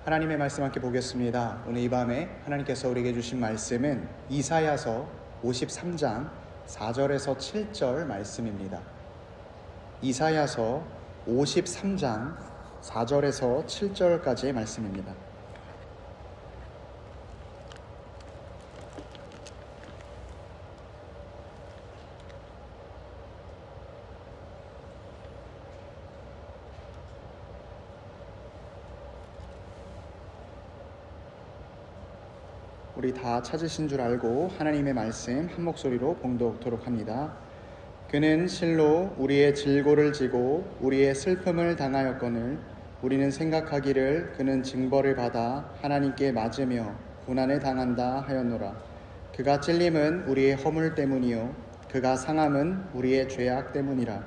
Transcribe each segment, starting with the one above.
하나님의 말씀 함께 보겠습니다. 오늘 이 밤에 하나님께서 우리에게 주신 말씀은 이사야서 53장 4절에서 7절 말씀입니다. 이사야서 53장 4절에서 7절까지의 말씀입니다. 우리 다 찾으신 줄 알고 하나님의 말씀 한 목소리로 봉독토록 합니다. 그는 실로 우리의 질고를 지고 우리의 슬픔을 당하였거늘 우리는 생각하기를 그는 징벌을 받아 하나님께 맞으며 고난을 당한다 하였노라. 그가 찔림은 우리의 허물 때문이요 그가 상함은 우리의 죄악 때문이라.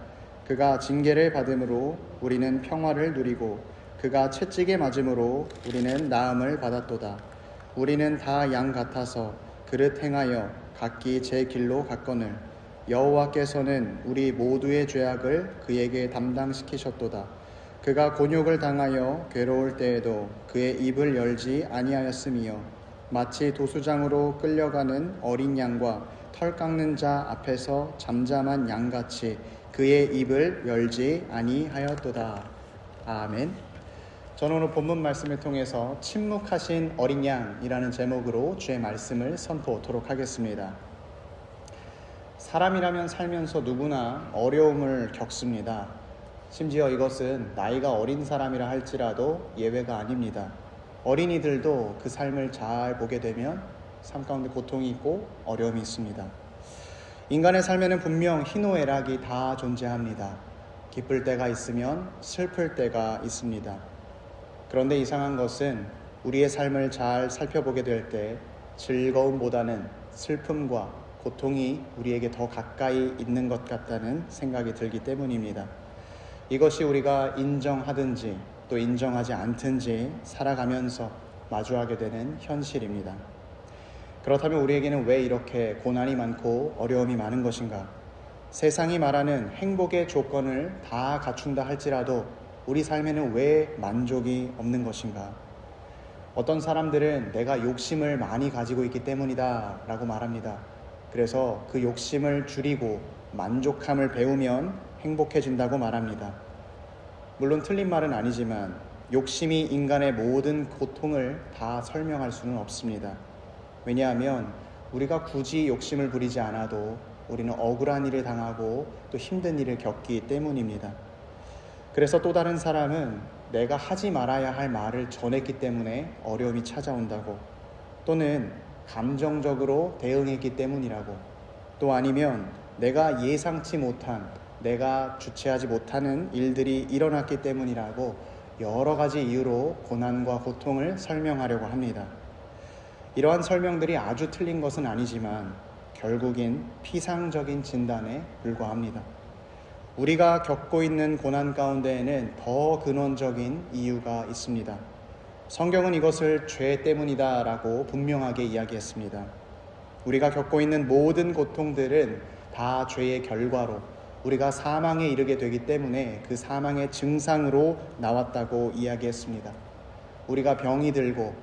그가 징계를 받음으로 우리는 평화를 누리고 그가 채찍에 맞음으로 우리는 나음을 받았도다. 우리는 다 양 같아서 그릇 행하여 각기 제 길로 갔거늘 여호와께서는 우리 모두의 죄악을 그에게 담당시키셨도다. 그가 곤욕을 당하여 괴로울 때에도 그의 입을 열지 아니하였으며 마치 도수장으로 끌려가는 어린 양과 털 깎는 자 앞에서 잠잠한 양같이 그의 입을 열지 아니하였도다. 아멘. 저는 오늘 본문 말씀을 통해서 침묵하신 어린 양이라는 제목으로 주의 말씀을 선포하도록 하겠습니다. 사람이라면 살면서 누구나 어려움을 겪습니다. 심지어 이것은 나이가 어린 사람이라 할지라도 예외가 아닙니다. 어린이들도 그 삶을 잘 보게 되면 삶 가운데 고통이 있고 어려움이 있습니다. 인간의 삶에는 분명 희노애락이 다 존재합니다. 기쁠 때가 있으면 슬플 때가 있습니다. 그런데 이상한 것은 우리의 삶을 잘 살펴보게 될 때 즐거움보다는 슬픔과 고통이 우리에게 더 가까이 있는 것 같다는 생각이 들기 때문입니다. 이것이 우리가 인정하든지 또 인정하지 않든지 살아가면서 마주하게 되는 현실입니다. 그렇다면 우리에게는 왜 이렇게 고난이 많고 어려움이 많은 것인가? 세상이 말하는 행복의 조건을 다 갖춘다 할지라도 우리 삶에는 왜 만족이 없는 것인가? 어떤 사람들은 내가 욕심을 많이 가지고 있기 때문이다 라고 말합니다. 그래서 그 욕심을 줄이고 만족함을 배우면 행복해진다고 말합니다. 물론 틀린 말은 아니지만 욕심이 인간의 모든 고통을 다 설명할 수는 없습니다. 왜냐하면 우리가 굳이 욕심을 부리지 않아도 우리는 억울한 일을 당하고 또 힘든 일을 겪기 때문입니다. 그래서 또 다른 사람은 내가 하지 말아야 할 말을 전했기 때문에 어려움이 찾아온다고, 또는 감정적으로 대응했기 때문이라고, 또 아니면 내가 예상치 못한, 내가 주체하지 못하는 일들이 일어났기 때문이라고 여러 가지 이유로 고난과 고통을 설명하려고 합니다. 이러한 설명들이 아주 틀린 것은 아니지만 결국엔 피상적인 진단에 불과합니다. 우리가 겪고 있는 고난 가운데에는 더 근원적인 이유가 있습니다. 성경은 이것을 죄 때문이다 라고 분명하게 이야기했습니다. 우리가 겪고 있는 모든 고통들은 다 죄의 결과로 우리가 사망에 이르게 되기 때문에 그 사망의 증상으로 나왔다고 이야기했습니다. 우리가 병이 들고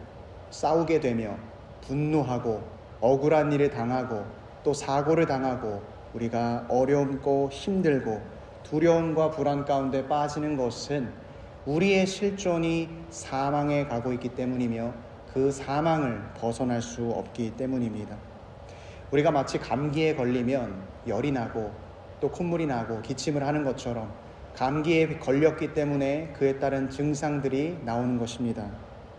싸우게 되며 분노하고 억울한 일을 당하고 또 사고를 당하고 우리가 어렵고 힘들고 두려움과 불안 가운데 빠지는 것은 우리의 실존이 사망에 가고 있기 때문이며 그 사망을 벗어날 수 없기 때문입니다. 우리가 마치 감기에 걸리면 열이 나고 또 콧물이 나고 기침을 하는 것처럼 감기에 걸렸기 때문에 그에 따른 증상들이 나오는 것입니다.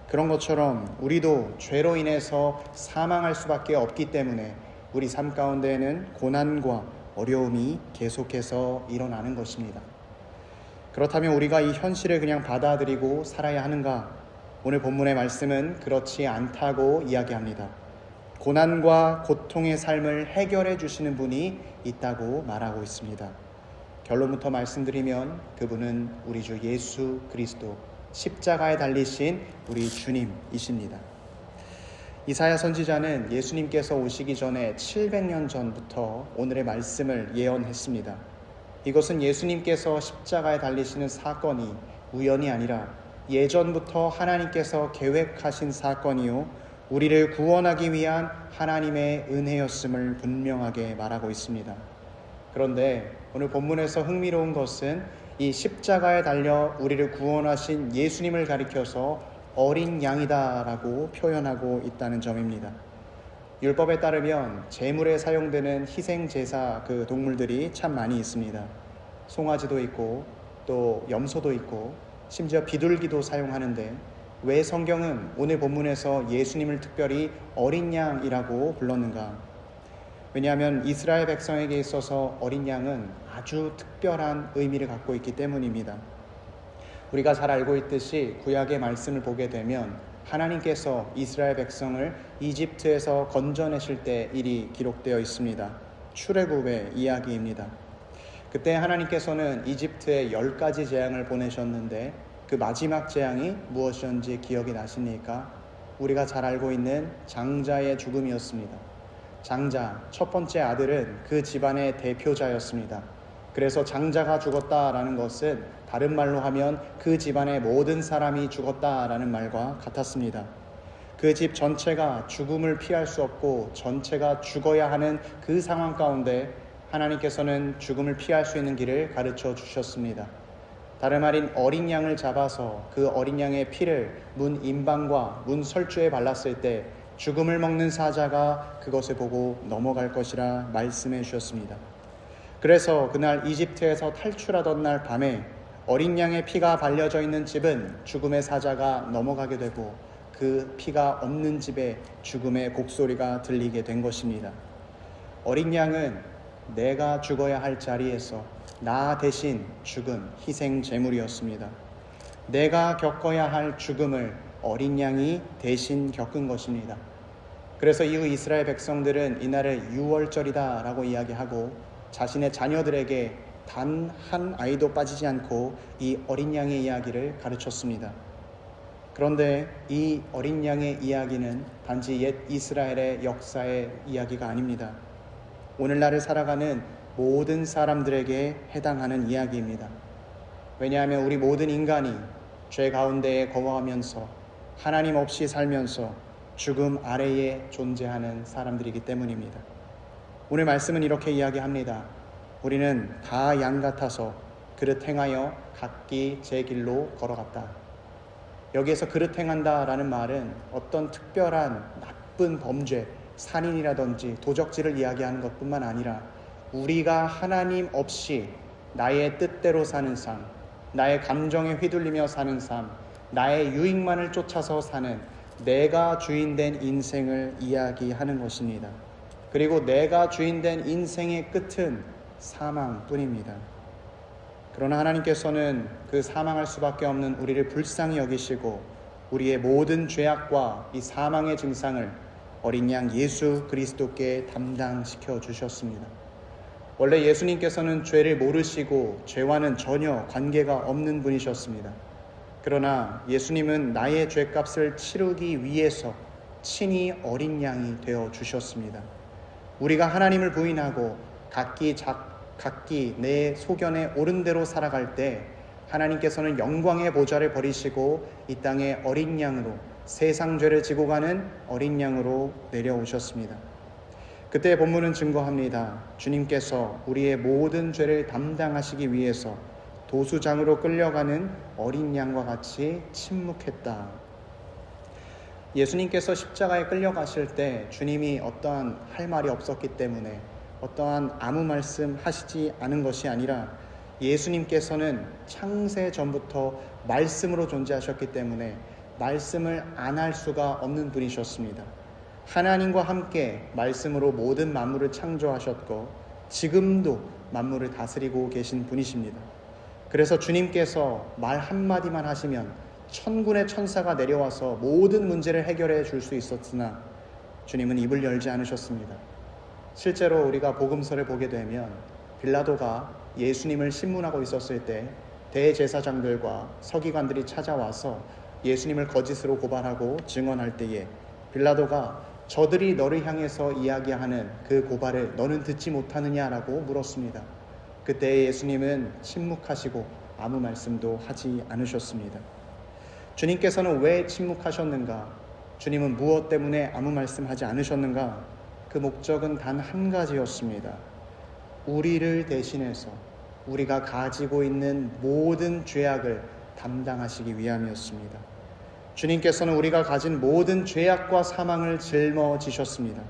그런 것처럼 우리도 죄로 인해서 사망할 수밖에 없기 때문에 우리 삶 가운데에는 고난과 어려움이 계속해서 일어나는 것입니다. 그렇다면 우리가 이 현실을 그냥 받아들이고 살아야 하는가? 오늘 본문의 말씀은 그렇지 않다고 이야기합니다. 고난과 고통의 삶을 해결해 주시는 분이 있다고 말하고 있습니다. 결론부터 말씀드리면 그분은 우리 주 예수 그리스도, 십자가에 달리신 우리 주님이십니다. 이사야 선지자는 예수님께서 오시기 전에 700년 전부터 오늘의 말씀을 예언했습니다. 이것은 예수님께서 십자가에 달리시는 사건이 우연이 아니라 예전부터 하나님께서 계획하신 사건이요 우리를 구원하기 위한 하나님의 은혜였음을 분명하게 말하고 있습니다. 그런데 오늘 본문에서 흥미로운 것은 이 십자가에 달려 우리를 구원하신 예수님을 가리켜서 어린 양이다라고 표현하고 있다는 점입니다. 율법에 따르면 제물에 사용되는 희생 제사 그 동물들이 참 많이 있습니다. 송아지도 있고 또 염소도 있고 심지어 비둘기도 사용하는데 왜 성경은 오늘 본문에서 예수님을 특별히 어린 양이라고 불렀는가? 왜냐하면 이스라엘 백성에게 있어서 어린 양은 아주 특별한 의미를 갖고 있기 때문입니다. 우리가 잘 알고 있듯이 구약의 말씀을 보게 되면 하나님께서 이스라엘 백성을 이집트에서 건져내실 때 일이 기록되어 있습니다. 출애굽의 이야기입니다. 그때 하나님께서는 이집트에 10가지 재앙을 보내셨는데 그 마지막 재앙이 무엇이었는지 기억이 나십니까? 우리가 잘 알고 있는 장자의 죽음이었습니다. 장자, 첫 번째 아들은 그 집안의 대표자였습니다. 그래서 장자가 죽었다라는 것은 다른 말로 하면 그 집안의 모든 사람이 죽었다라는 말과 같았습니다. 그 집 전체가 죽음을 피할 수 없고 전체가 죽어야 하는 그 상황 가운데 하나님께서는 죽음을 피할 수 있는 길을 가르쳐 주셨습니다. 다름 아닌 어린 양을 잡아서 그 어린 양의 피를 문 임방과 문 설주에 발랐을 때 죽음을 먹는 사자가 그것을 보고 넘어갈 것이라 말씀해 주셨습니다. 그래서 그날 이집트에서 탈출하던 날 밤에 어린 양의 피가 발려져 있는 집은 죽음의 사자가 넘어가게 되고 그 피가 없는 집에 죽음의 곡소리가 들리게 된 것입니다. 어린 양은 내가 죽어야 할 자리에서 나 대신 죽은 희생 제물이었습니다. 내가 겪어야 할 죽음을 어린 양이 대신 겪은 것입니다. 그래서 이후 이스라엘 백성들은 이날을 유월절이다라고 이야기하고 자신의 자녀들에게 단 한 아이도 빠지지 않고 이 어린 양의 이야기를 가르쳤습니다. 그런데 이 어린 양의 이야기는 단지 옛 이스라엘의 역사의 이야기가 아닙니다. 오늘날을 살아가는 모든 사람들에게 해당하는 이야기입니다. 왜냐하면 우리 모든 인간이 죄 가운데에 거하면서 하나님 없이 살면서 죽음 아래에 존재하는 사람들이기 때문입니다. 오늘 말씀은 이렇게 이야기합니다. 우리는 다 양 같아서 그릇 행하여 각기 제 길로 걸어갔다. 여기에서 그릇 행한다라는 말은 어떤 특별한 나쁜 범죄, 살인이라든지 도적질을 이야기하는 것뿐만 아니라 우리가 하나님 없이 나의 뜻대로 사는 삶, 나의 감정에 휘둘리며 사는 삶, 나의 유익만을 쫓아서 사는 내가 주인된 인생을 이야기하는 것입니다. 그리고 내가 주인된 인생의 끝은 사망뿐입니다. 그러나 하나님께서는 그 사망할 수밖에 없는 우리를 불쌍히 여기시고 우리의 모든 죄악과 이 사망의 증상을 어린 양 예수 그리스도께 담당시켜 주셨습니다. 원래 예수님께서는 죄를 모르시고 죄와는 전혀 관계가 없는 분이셨습니다. 그러나 예수님은 나의 죄값을 치르기 위해서 친히 어린 양이 되어 주셨습니다. 우리가 하나님을 부인하고 각기 내 소견에 옳은 대로 살아갈 때 하나님께서는 영광의 보좌를 버리시고 이 땅에 어린 양으로 세상 죄를 지고 가는 어린 양으로 내려오셨습니다. 그때 본문은 증거합니다. 주님께서 우리의 모든 죄를 담당하시기 위해서 도수장으로 끌려가는 어린 양과 같이 침묵했다. 예수님께서 십자가에 끌려가실 때 주님이 어떠한 할 말이 없었기 때문에 어떠한 아무 말씀 하시지 않은 것이 아니라 예수님께서는 창세 전부터 말씀으로 존재하셨기 때문에 말씀을 안 할 수가 없는 분이셨습니다. 하나님과 함께 말씀으로 모든 만물을 창조하셨고 지금도 만물을 다스리고 계신 분이십니다. 그래서 주님께서 말 한마디만 하시면 천군의 천사가 내려와서 모든 문제를 해결해 줄 수 있었으나 주님은 입을 열지 않으셨습니다. 실제로 우리가 복음서를 보게 되면 빌라도가 예수님을 신문하고 있었을 때 대제사장들과 서기관들이 찾아와서 예수님을 거짓으로 고발하고 증언할 때에 빌라도가 저들이 너를 향해서 이야기하는 그 고발을 너는 듣지 못하느냐라고 물었습니다. 그때 예수님은 침묵하시고 아무 말씀도 하지 않으셨습니다. 주님께서는 왜 침묵하셨는가? 주님은 무엇 때문에 아무 말씀하지 않으셨는가? 그 목적은 단 한 가지였습니다. 우리를 대신해서 우리가 가지고 있는 모든 죄악을 담당하시기 위함이었습니다. 주님께서는 우리가 가진 모든 죄악과 사망을 짊어지셨습니다.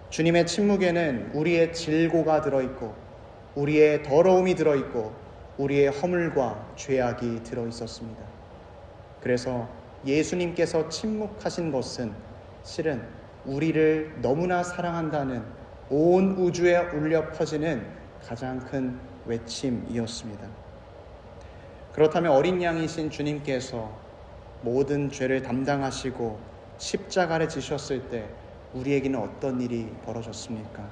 주님의 침묵에는 우리의 질고가 들어있고 우리의 더러움이 들어있고 우리의 허물과 죄악이 들어있었습니다. 그래서 예수님께서 침묵하신 것은 실은 우리를 너무나 사랑한다는 온 우주에 울려 퍼지는 가장 큰 외침이었습니다. 그렇다면 어린 양이신 주님께서 모든 죄를 담당하시고 십자가를 지셨을 때 우리에게는 어떤 일이 벌어졌습니까?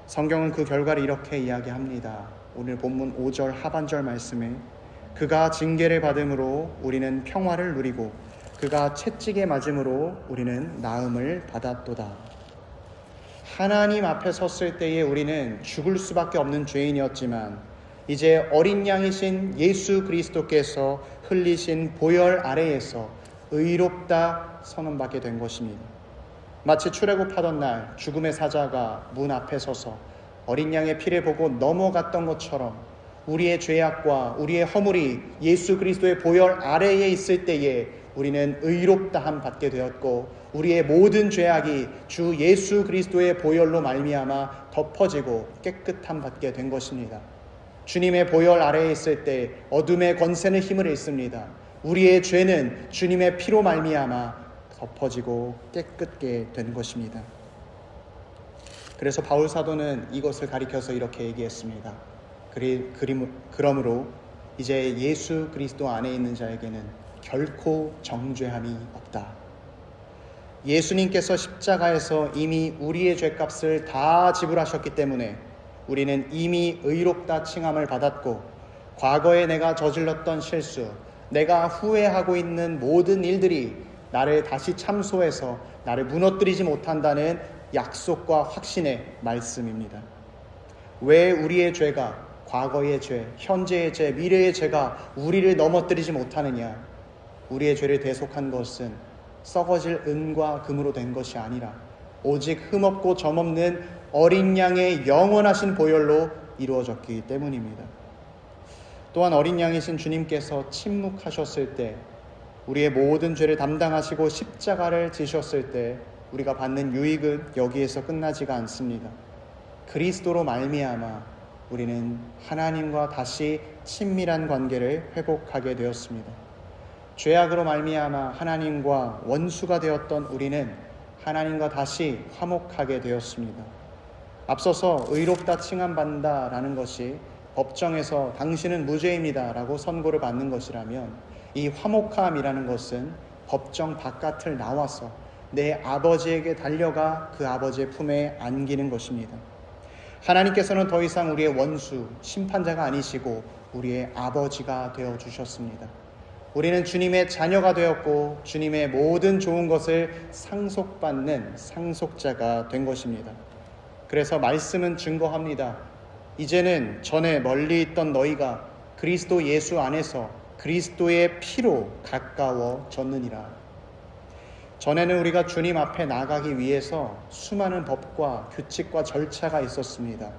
성경은 그 결과를 이렇게 이야기합니다. 오늘 본문 5절 하반절 말씀에 그가 징계를 받음으로 우리는 평화를 누리고 그가 채찍에 맞음으로 우리는 나음을 받았도다. 하나님 앞에 섰을 때에 우리는 죽을 수밖에 없는 죄인이었지만 이제 어린 양이신 예수 그리스도께서 흘리신 보혈 아래에서 의롭다 선언받게 된 것입니다. 마치 출애굽하던 날 죽음의 사자가 문 앞에 서서 어린 양의 피를 보고 넘어갔던 것처럼 우리의 죄악과 우리의 허물이 예수 그리스도의 보혈 아래에 있을 때에 우리는 의롭다함 받게 되었고 우리의 모든 죄악이 주 예수 그리스도의 보혈로 말미암아 덮어지고 깨끗함 받게 된 것입니다. 주님의 보혈 아래에 있을 때 어둠의 권세는 힘을 잃습니다. 우리의 죄는 주님의 피로 말미암아 덮어지고 깨끗게 된 것입니다. 그래서 바울 사도는 이것을 가리켜서 이렇게 얘기했습니다. 그러므로 이제 예수 그리스도 안에 있는 자에게는 결코 정죄함이 없다. 예수님께서 십자가에서 이미 우리의 죄값을 다 지불하셨기 때문에 우리는 이미 의롭다 칭함을 받았고 과거에 내가 저질렀던 실수, 내가 후회하고 있는 모든 일들이 나를 다시 참소해서 나를 무너뜨리지 못한다는 약속과 확신의 말씀입니다. 왜 우리의 죄가, 과거의 죄, 현재의 죄, 미래의 죄가 우리를 넘어뜨리지 못하느냐? 우리의 죄를 대속한 것은 썩어질 은과 금으로 된 것이 아니라 오직 흠없고 점없는 어린 양의 영원하신 보혈로 이루어졌기 때문입니다. 또한 어린 양이신 주님께서 침묵하셨을 때 우리의 모든 죄를 담당하시고 십자가를 지셨을 때 우리가 받는 유익은 여기에서 끝나지가 않습니다. 그리스도로 말미암아 우리는 하나님과 다시 친밀한 관계를 회복하게 되었습니다. 죄악으로 말미암아 하나님과 원수가 되었던 우리는 하나님과 다시 화목하게 되었습니다. 앞서서 의롭다 칭함받는다라는 것이 법정에서 당신은 무죄입니다 라고 선고를 받는 것이라면 이 화목함이라는 것은 법정 바깥을 나와서 내 아버지에게 달려가 그 아버지의 품에 안기는 것입니다. 하나님께서는 더 이상 우리의 원수, 심판자가 아니시고 우리의 아버지가 되어주셨습니다. 우리는 주님의 자녀가 되었고 주님의 모든 좋은 것을 상속받는 상속자가 된 것입니다. 그래서 말씀은 증거합니다. 이제는 전에 멀리 있던 너희가 그리스도 예수 안에서 그리스도의 피로 가까워졌느니라. 전에는 우리가 주님 앞에 나가기 위해서 수많은 법과 규칙과 절차가 있었습니다.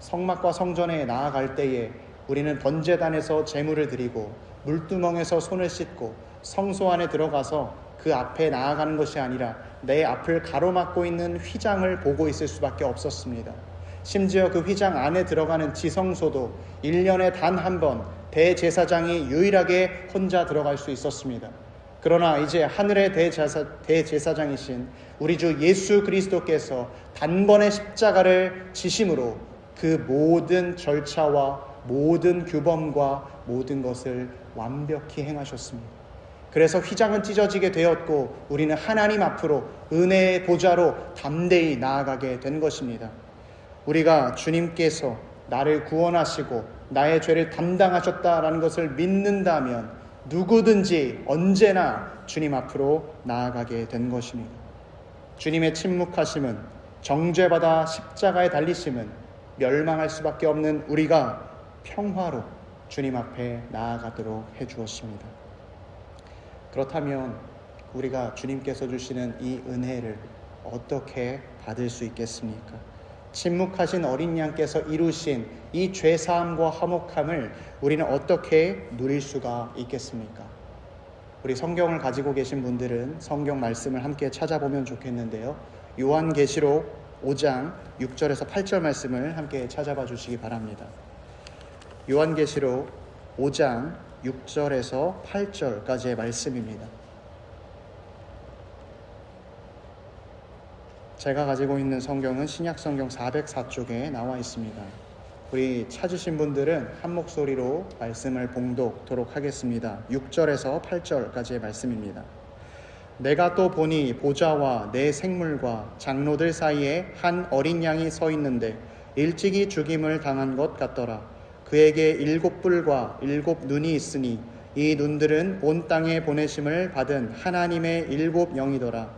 성막과 성전에 나아갈 때에 우리는 번제단에서 제물을 드리고 물두멍에서 손을 씻고 성소 안에 들어가서 그 앞에 나아가는 것이 아니라 내 앞을 가로막고 있는 휘장을 보고 있을 수밖에 없었습니다. 심지어 그 휘장 안에 들어가는 지성소도 1년에 단 한 번 대제사장이 유일하게 혼자 들어갈 수 있었습니다. 그러나 이제 하늘의 대제사장이신 우리 주 예수 그리스도께서 단번에 십자가를 지심으로 그 모든 절차와 모든 규범과 모든 것을 완벽히 행하셨습니다. 그래서 휘장은 찢어지게 되었고 우리는 하나님 앞으로 은혜의 보좌로 담대히 나아가게 된 것입니다. 우리가 주님께서 나를 구원하시고 나의 죄를 담당하셨다라는 것을 믿는다면 누구든지 언제나 주님 앞으로 나아가게 된 것입니다. 주님의 침묵하심은, 정죄받아 십자가에 달리심은 멸망할 수밖에 없는 우리가 평화로 주님 앞에 나아가도록 해주었습니다. 그렇다면 우리가 주님께서 주시는 이 은혜를 어떻게 받을 수 있겠습니까? 침묵하신 어린 양께서 이루신 이 죄사함과 화목함을 우리는 어떻게 누릴 수가 있겠습니까? 우리 성경을 가지고 계신 분들은 성경 말씀을 함께 찾아보면 좋겠는데요. 요한계시록 5장 6절에서 8절 말씀을 함께 찾아봐 주시기 바랍니다. 요한계시록 5장 6절에서 8절까지의 말씀입니다. 제가 가지고 있는 성경은 신약성경 404쪽에 나와 있습니다. 우리 찾으신 분들은 한 목소리로 말씀을 봉독토록 하겠습니다. 6절에서 8절까지의 말씀입니다. 내가 또 보니 보좌와 내 생물과 장로들 사이에 한 어린 양이 서 있는데 일찍이 죽임을 당한 것 같더라. 그에게 7뿔과 7눈이 있으니 이 눈들은 온 땅에 보내심을 받은 하나님의 7 영이더라.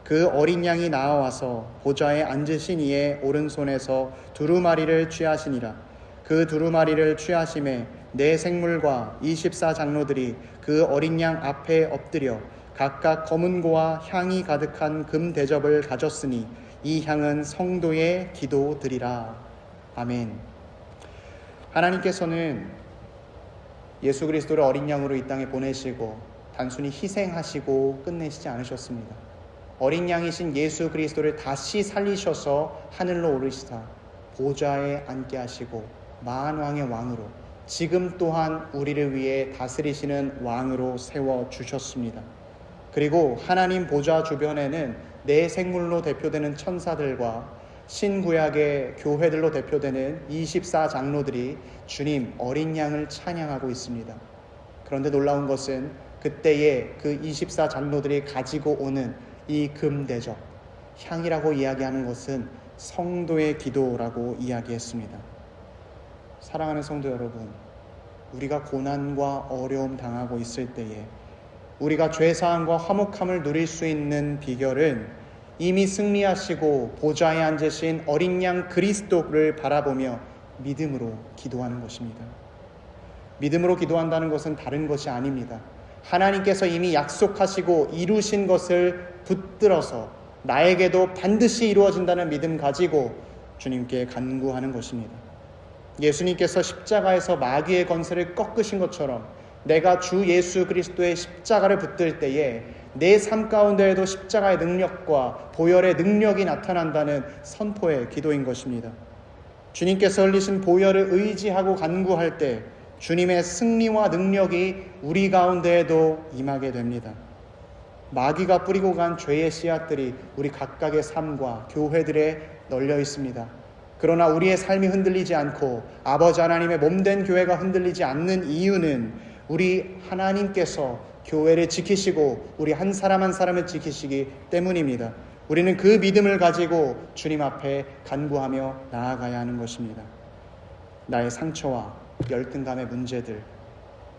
그 어린 양이 나와서 보좌에 앉으신 이의 오른손에서 두루마리를 취하시니라. 그 두루마리를 취하심에 네 생물과 24 장로들이 그 어린 양 앞에 엎드려 각각 검은 고와 향이 가득한 금 대접을 가졌으니 이 향은 성도의 기도드리라. 아멘. 하나님께서는 예수 그리스도를 어린 양으로 이 땅에 보내시고 단순히 희생하시고 끝내시지 않으셨습니다. 어린 양이신 예수 그리스도를 다시 살리셔서 하늘로 오르시사 보좌에 앉게 하시고 만왕의 왕으로 지금 또한 우리를 위해 다스리시는 왕으로 세워주셨습니다. 그리고 하나님 보좌 주변에는 내 생물로 대표되는 천사들과 신구약의 교회들로 대표되는 24 장로들이 주님 어린 양을 찬양하고 있습니다. 그런데 놀라운 것은 그때에 그 24 장로들이 가지고 오는 이 금대접, 향이라고 이야기하는 것은 성도의 기도라고 이야기했습니다. 사랑하는 성도 여러분, 우리가 고난과 어려움 당하고 있을 때에 우리가 죄사함과 화목함을 누릴 수 있는 비결은 이미 승리하시고 보좌에 앉으신 어린 양 그리스도를 바라보며 믿음으로 기도하는 것입니다. 믿음으로 기도한다는 것은 다른 것이 아닙니다. 하나님께서 이미 약속하시고 이루신 것을 붙들어서 나에게도 반드시 이루어진다는 믿음 가지고 주님께 간구하는 것입니다. 예수님께서 십자가에서 마귀의 권세를 꺾으신 것처럼 내가 주 예수 그리스도의 십자가를 붙들 때에 내 삶 가운데에도 십자가의 능력과 보혈의 능력이 나타난다는 선포의 기도인 것입니다. 주님께서 흘리신 보혈을 의지하고 간구할 때 주님의 승리와 능력이 우리 가운데에도 임하게 됩니다. 마귀가 뿌리고 간 죄의 씨앗들이 우리 각각의 삶과 교회들에 널려 있습니다. 그러나 우리의 삶이 흔들리지 않고 아버지 하나님의 몸된 교회가 흔들리지 않는 이유는 우리 하나님께서 교회를 지키시고 우리 한 사람 한 사람을 지키시기 때문입니다. 우리는 그 믿음을 가지고 주님 앞에 간구하며 나아가야 하는 것입니다. 나의 상처와 열등감의 문제들,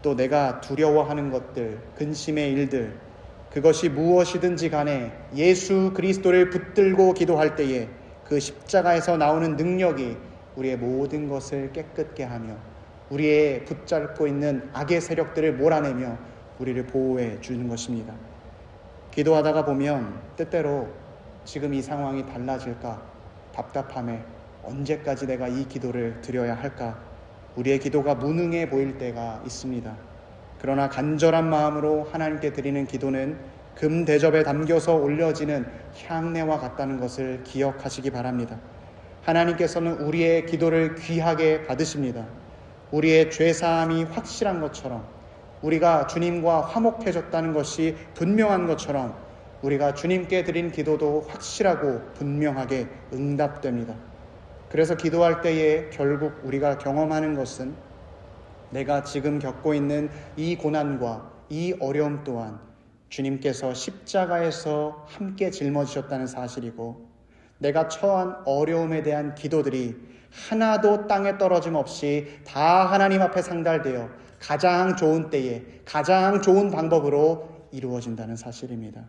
또 내가 두려워하는 것들, 근심의 일들, 그것이 무엇이든지 간에 예수 그리스도를 붙들고 기도할 때에 그 십자가에서 나오는 능력이 우리의 모든 것을 깨끗게 하며 우리의 붙잡고 있는 악의 세력들을 몰아내며 우리를 보호해 주는 것입니다. 기도하다가 보면 때때로 지금 이 상황이 달라질까 답답함에 언제까지 내가 이 기도를 드려야 할까 우리의 기도가 무능해 보일 때가 있습니다. 그러나 간절한 마음으로 하나님께 드리는 기도는 금 대접에 담겨서 올려지는 향내와 같다는 것을 기억하시기 바랍니다. 하나님께서는 우리의 기도를 귀하게 받으십니다. 우리의 죄사함이 확실한 것처럼 우리가 주님과 화목해졌다는 것이 분명한 것처럼 우리가 주님께 드린 기도도 확실하고 분명하게 응답됩니다. 그래서 기도할 때에 결국 우리가 경험하는 것은 내가 지금 겪고 있는 이 고난과 이 어려움 또한 주님께서 십자가에서 함께 짊어지셨다는 사실이고 내가 처한 어려움에 대한 기도들이 하나도 땅에 떨어짐 없이 다 하나님 앞에 상달되어 가장 좋은 때에 가장 좋은 방법으로 이루어진다는 사실입니다.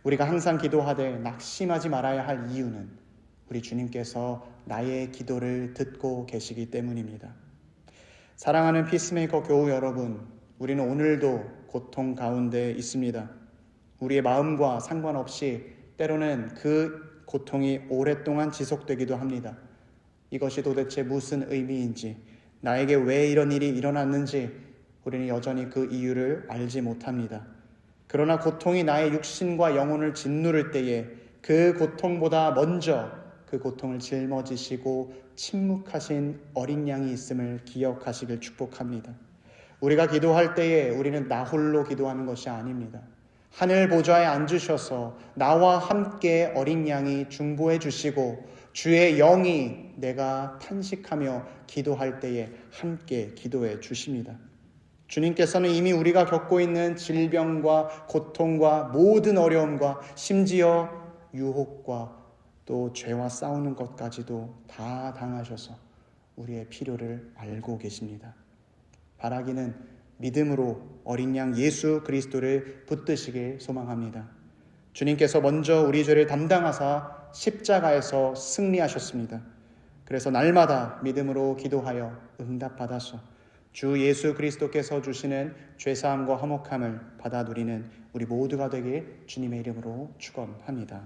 우리가 항상 기도하되 낙심하지 말아야 할 이유는 우리 주님께서 나의 기도를 듣고 계시기 때문입니다. 사랑하는 피스메이커 교우 여러분, 우리는 오늘도 고통 가운데 있습니다. 우리의 마음과 상관없이 때로는 그 고통이 오랫동안 지속되기도 합니다. 이것이 도대체 무슨 의미인지, 나에게 왜 이런 일이 일어났는지 우리는 여전히 그 이유를 알지 못합니다. 그러나 고통이 나의 육신과 영혼을 짓누를 때에 그 고통보다 먼저 그 고통을 짊어지시고 침묵하신 어린 양이 있음을 기억하시길 축복합니다. 우리가 기도할 때에 우리는 나 홀로 기도하는 것이 아닙니다. 하늘 보좌에 앉으셔서 나와 함께 어린 양이 중보해 주시고 주의 영이 내가 탄식하며 기도할 때에 함께 기도해 주십니다. 주님께서는 이미 우리가 겪고 있는 질병과 고통과 모든 어려움과 심지어 유혹과 또 죄와 싸우는 것까지도 다 당하셔서 우리의 필요를 알고 계십니다. 바라기는 믿음으로 어린 양 예수 그리스도를 붙드시길 소망합니다. 주님께서 먼저 우리 죄를 담당하사 십자가에서 승리하셨습니다. 그래서 날마다 믿음으로 기도하여 응답받아서 주 예수 그리스도께서 주시는 죄사함과 화목함을 받아 누리는 우리 모두가 되길 주님의 이름으로 축원합니다.